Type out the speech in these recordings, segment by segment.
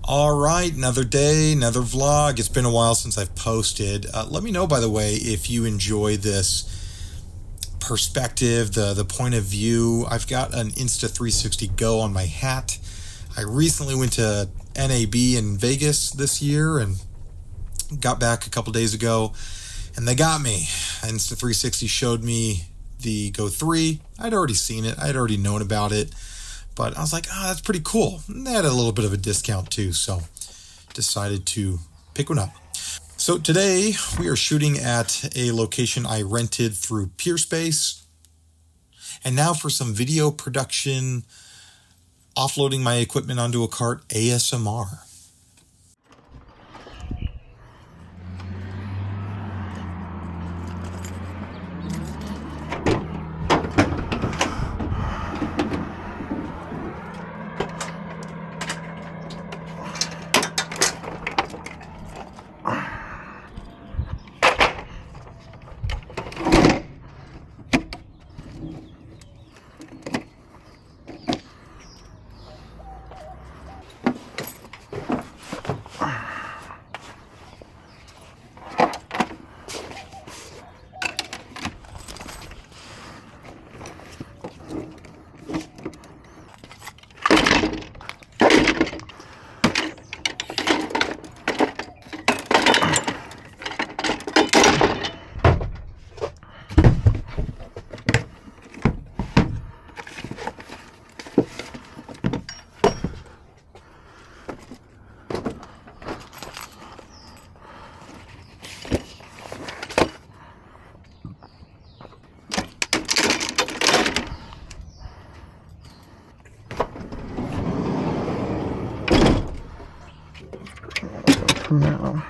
All right, another day, another vlog. It's been a while since I've posted. Let me know, by the way, if you enjoy this perspective, the point of view. I've got an Insta360 Go on my hat. I recently went to NAB in Vegas this year and got back a couple days ago, and they got me. Insta360 showed me the Go 3. I'd already seen it. I'd already known about it. But I was like, that's pretty cool. And they had a little bit of a discount too, so decided to pick one up. So today we are shooting at a location I rented through Peerspace. And now for some video production, offloading my equipment onto a cart, ASMR. No.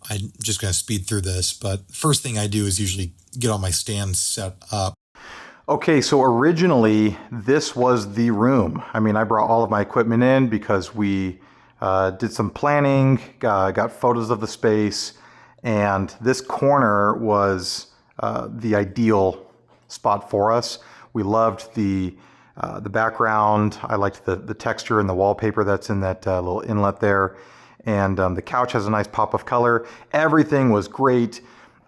I'm just going to speed through this, but first thing I do is usually get all my stands set up. Okay, so originally this was the room. I mean, I brought all of my equipment in because we did some planning, got photos of the space, and this corner was the ideal spot for us. We loved the background. I liked the texture and the wallpaper that's in that little inlet there. And the couch has a nice pop of color. Everything was great.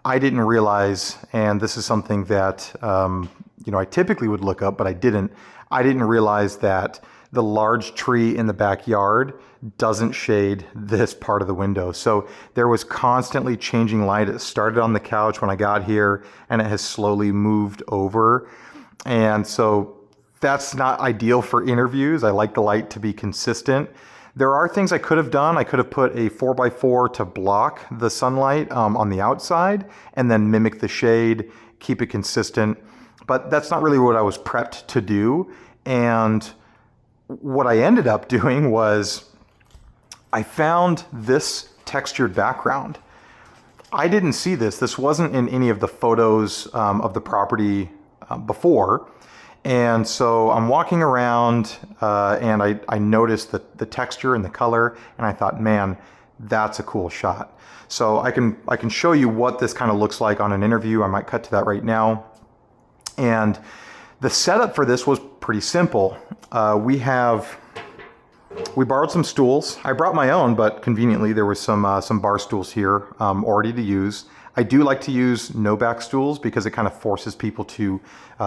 I didn't realize, and this is something that I typically would look up, but I didn't. I didn't realize that the large tree in the backyard doesn't shade this part of the window. So there was constantly changing light. It started on the couch when I got here, and it has slowly moved over. And so that's not ideal for interviews. I like the light to be consistent. There are things I could have done. I could have put a 4x4 to block the sunlight on the outside and then mimic the shade, keep it consistent. But that's not really what I was prepped to do. And what I ended up doing was I found this textured background. I didn't see this. This wasn't in any of the photos of the property before. And so I'm walking around and I noticed the texture and the color, and I thought, man, that's a cool shot. So I can show you what this kind of looks like on an interview. I might cut to that right now. And the setup for this was pretty simple. We borrowed some stools. I brought my own, but conveniently there was some bar stools here already to use. I do like to use no back stools because it kind of forces people to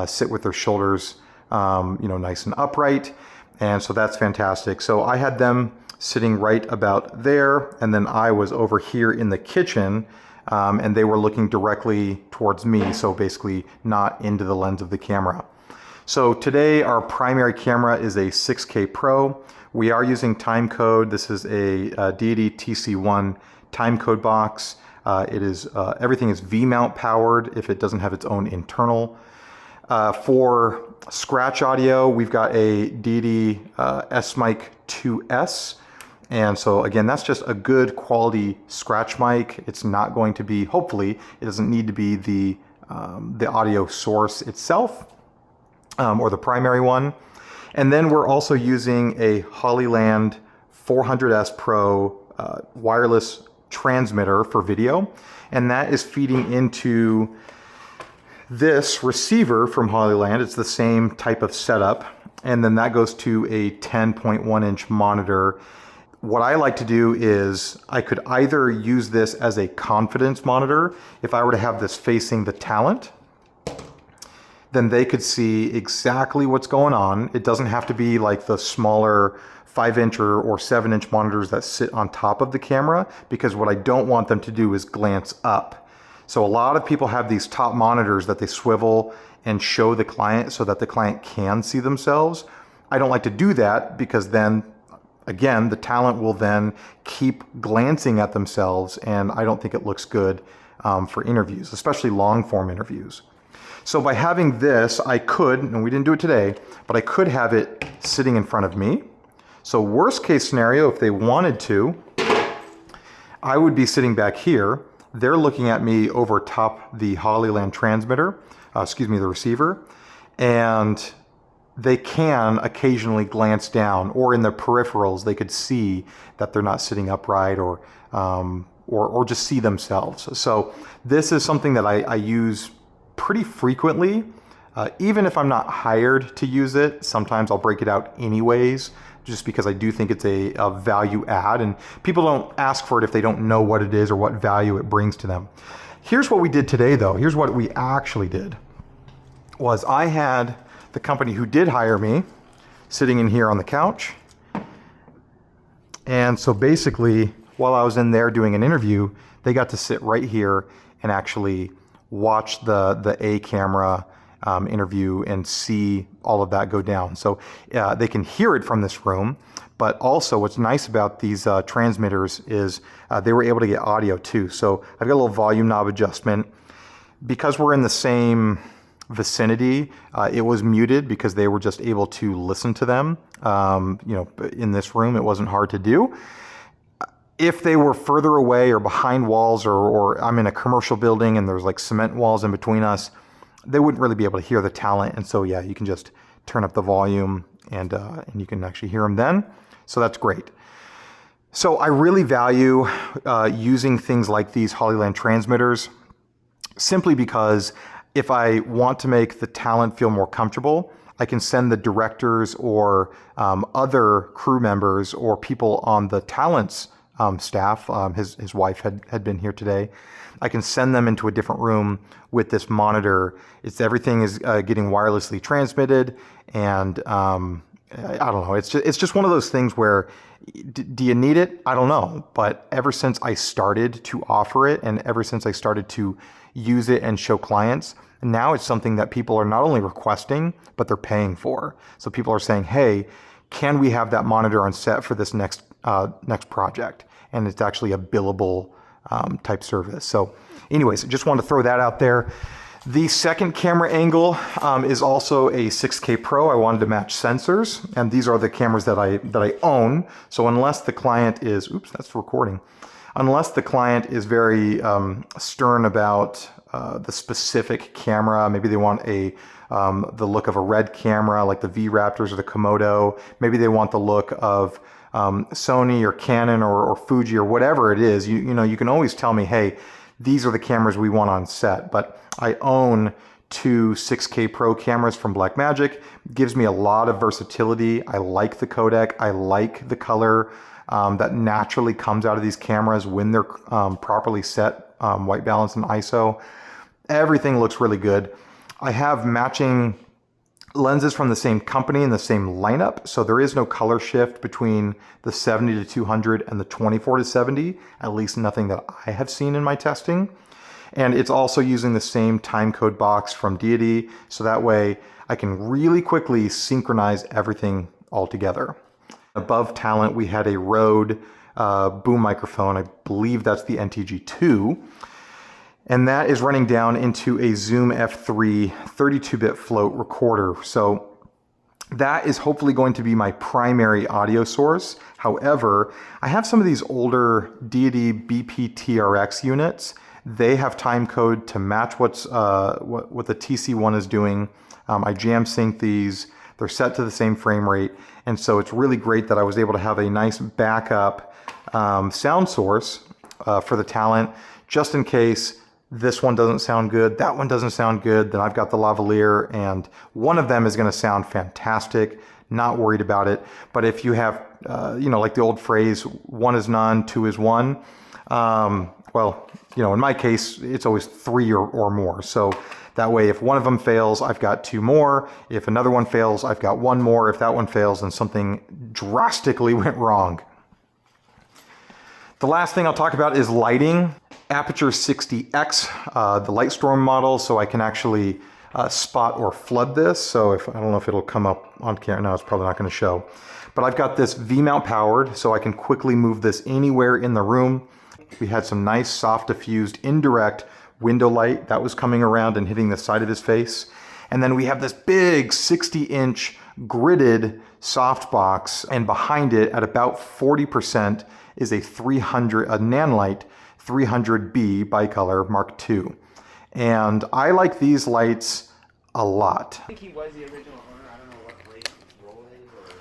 sit with their shoulders, nice and upright. And so that's fantastic. So I had them sitting right about there, and then I was over here in the kitchen, and they were looking directly towards me. So basically not into the lens of the camera. So today our primary camera is a 6K Pro. We are using Timecode. This is a Deity TC1 Timecode box. Everything is V-mount powered if it doesn't have its own internal. For scratch audio, we've got a Deity S-Mic 2S. And so again, that's just a good quality scratch mic. It's not going to be, hopefully, it doesn't need to be the audio source itself or the primary one. And then we're also using a Hollyland 400S Pro wireless transmitter for video. And that is feeding into this receiver from Hollyland. It's the same type of setup. And then that goes to a 10.1 inch monitor. What I like to do is I could either use this as a confidence monitor. If I were to have this facing the talent, then they could see exactly what's going on. It doesn't have to be like the smaller 5-inch or 7-inch monitors that sit on top of the camera, because what I don't want them to do is glance up. So a lot of people have these top monitors that they swivel and show the client so that the client can see themselves. I don't like to do that, because then again, the talent will then keep glancing at themselves, and I don't think it looks good for interviews, especially long form interviews. So by having this, I could, and we didn't do it today, but I could have it sitting in front of me. So worst case scenario, if they wanted to, I would be sitting back here. They're looking at me over top the Hollyland transmitter, the receiver, and they can occasionally glance down, or in the peripherals, they could see that they're not sitting upright, or just see themselves. So this is something that I use pretty frequently. Even if I'm not hired to use it, sometimes I'll break it out anyways, just because I do think it's a value add, and people don't ask for it if they don't know what it is or what value it brings to them. Here's what we did today though. Here's what we actually did. Was I had the company who did hire me sitting in here on the couch. And so basically, while I was in there doing an interview, they got to sit right here and actually watch the A camera interview and see all of that go down. So they can hear it from this room, but also what's nice about these transmitters is they were able to get audio too. So I've got a little volume knob adjustment. Because we're in the same vicinity, it was muted because they were just able to listen to them. In this room, it wasn't hard to do. If they were further away or behind walls, or I'm in a commercial building and there's like cement walls in between us, they wouldn't really be able to hear the talent. And so, yeah, you can just turn up the volume and you can actually hear them then. So that's great. So I really value using things like these Hollyland transmitters, simply because if I want to make the talent feel more comfortable, I can send the directors or other crew members or people on the talent's staff. His wife had been here today. I can send them into a different room with this monitor. Everything is getting wirelessly transmitted, and I don't know. It's just one of those things where, do you need it? I don't know. But ever since I started to offer it, and ever since I started to use it and show clients, now it's something that people are not only requesting, but they're paying for. So people are saying, hey, can we have that monitor on set for this next project? And it's actually a billable type service. So anyways, I just wanted to throw that out there. The second camera angle is also a 6K Pro. I wanted to match sensors, and these are the cameras that I own. So unless the client is, oops, that's recording. Unless the client is very stern about the specific camera, maybe they want the look of a red camera like the V Raptors or the Komodo. Maybe they want the look of Sony or Canon or Fuji or whatever it is. You can always tell me, hey, these are the cameras we want on set. But I own two 6K Pro cameras from Blackmagic. It gives me a lot of versatility. I like the codec. I like the color that naturally comes out of these cameras when they're properly set, white balance and ISO. Everything looks really good. I have matching lenses from the same company and the same lineup, so there is no color shift between the 70 to 200 and the 24 to 70, at least nothing that I have seen in my testing. And it's also using the same timecode box from Deity, so that way I can really quickly synchronize everything all together. Above talent, we had a Rode boom microphone. I believe that's the NTG2. And that is running down into a Zoom F3 32-bit float recorder. So that is hopefully going to be my primary audio source. However, I have some of these older Deity BPTRX units. They have timecode to match what the TC1 is doing. I jam sync these. They're set to the same frame rate. And so it's really great that I was able to have a nice backup sound source for the talent, just in case this one doesn't sound good, that one doesn't sound good, then I've got the lavalier, and one of them is going to sound fantastic. Not worried about it. But if you have, like the old phrase, one is none, two is one, well, in my case, it's always three or more. So that way, if one of them fails, I've got two more. If another one fails, I've got one more. If that one fails, then something drastically went wrong. The last thing I'll talk about is lighting. Aperture 60X, the Lightstorm model, so I can actually spot or flood this. So I don't know if it'll come up on camera. No, it's probably not going to show. But I've got this V-mount powered, so I can quickly move this anywhere in the room. We had some nice soft diffused indirect window light that was coming around and hitting the side of his face. And then we have this big 60-inch gridded softbox, and behind it at about 40% is a Nanlite 300B bicolor Mark II. And I like these lights a lot. I think he was the original owner. I don't know what place his role is or...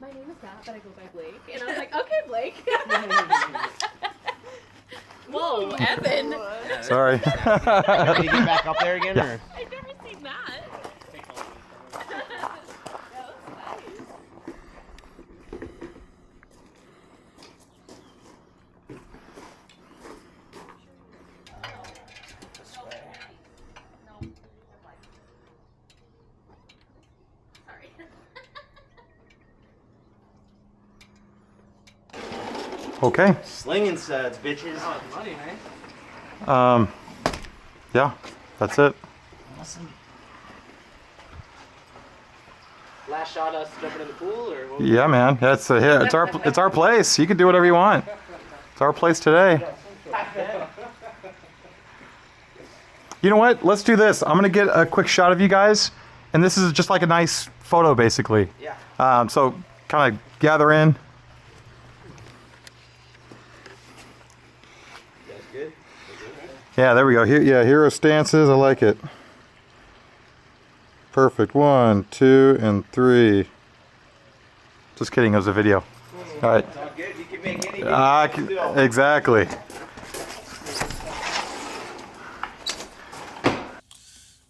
My name is Matt, but I go by Blake. And I was like, okay, Blake. Whoa, Evan. Sorry. Did he get back up there again? Or? I've never seen that. That was nice. Okay. Slinging suds, bitches. Oh, it's money, man. Yeah, that's it. Awesome. Last shot us jumping in the pool, or what? Yeah, man. It's our place. You can do whatever you want. It's our place today. You know what? Let's do this. I'm gonna get a quick shot of you guys, and this is just like a nice photo, basically. Yeah. So kind of gather in. That's good. Yeah, there we go. Here, hero stances. I like it. Perfect. 1, 2, and 3. Just kidding. It was a video. All right. It's all good. You can make anything. Exactly.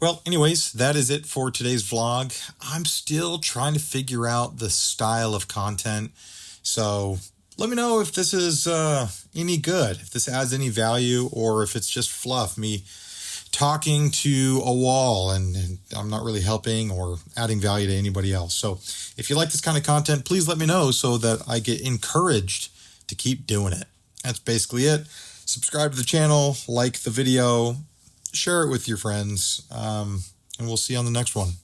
Well, anyways, that is it for today's vlog. I'm still trying to figure out the style of content. So let me know if this is any good, if this adds any value, or if it's just fluff, me talking to a wall and I'm not really helping or adding value to anybody else. So if you like this kind of content, please let me know so that I get encouraged to keep doing it. That's basically it. Subscribe to the channel, like the video, share it with your friends, and we'll see you on the next one.